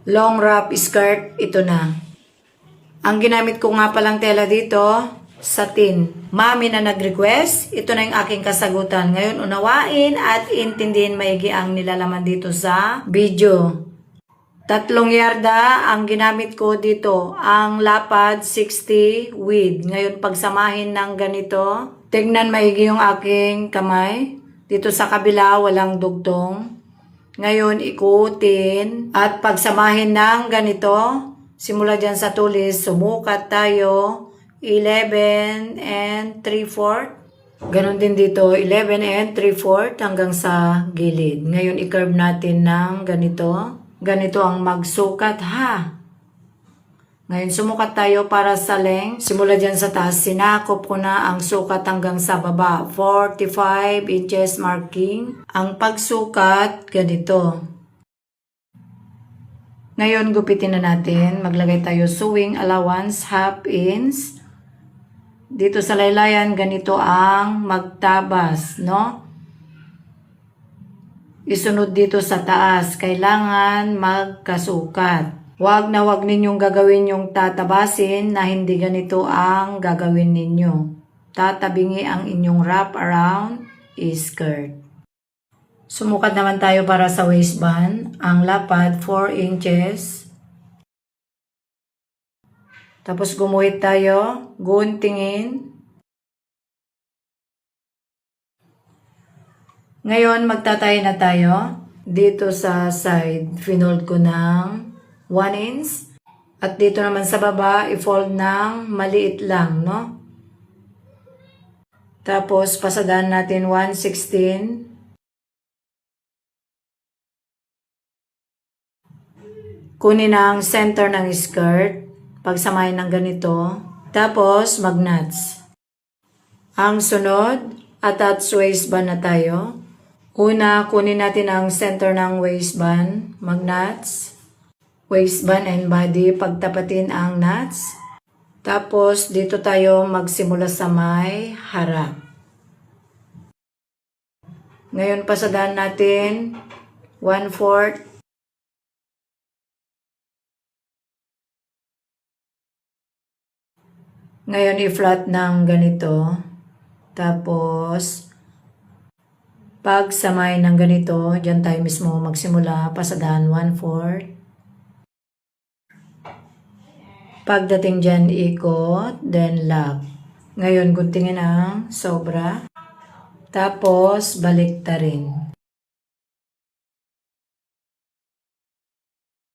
long wrap skirt, ito na. Ang ginamit ko nga palang tela dito, satin. Mami na nag-request, ito na yung aking kasagutan. Ngayon, unawain at intindihin maigi ang nilalaman dito sa video. 3 yarda ang ginamit ko dito. Ang lapad, 60 width. Ngayon, pagsamahin ng ganito, tignan maigi yung aking kamay. Dito sa kabila, walang dugtong. Ngayon, ikutin. At pagsamahin ng ganito, simula dyan sa tulis, sumukat tayo 11 and 3/4. Ganon din dito, 11 and 3/4 hanggang sa gilid. Ngayon, i-curve natin ng ganito. Ganito ang magsukat ha. Ngayon, sumukat tayo para sa length. Simula dyan sa taas, sinakop ko na ang sukat hanggang sa baba. 45 inches marking. Ang pagsukat, ganito. Ngayon, gupitin na natin. Maglagay tayo sewing allowance, 1/2 inch. Dito sa laylayan, ganito ang magtabas, no? Isunod dito sa taas, kailangan magkasukat. Huwag na huwag ninyong gagawin yung tatabasin na hindi ganito ang gagawin ninyo. Tatabingi ang inyong wrap around skirt. Sumukat naman tayo para sa waistband. Ang lapad, 4 inches. Tapos gumuhit tayo, guntingin. Ngayon, magtatay na tayo. Dito sa side, finold ko ng 1 inch. At dito naman sa baba, i-fold ng maliit lang, no? Tapos, pasadaan natin 1/16. Kunin ang center ng skirt. Pagsamahin ng ganito. Tapos, mag-knots. Ang sunod, attach waistband na tayo. Una, kunin natin ang center ng waistband, mag-knots, waistband and body, pagtapatin ang knots. Tapos, dito tayo magsimula sa may harap. Ngayon, pasadaan natin 1/4. Ngayon, i-flat ng ganito. Tapos, pagsamahin ng ganito, dyan tayo mismo magsimula, pasadahan 1/4. Pagdating dyan, ikot, then lock. Ngayon, guntingin ang sobra. Tapos, balik ta rin.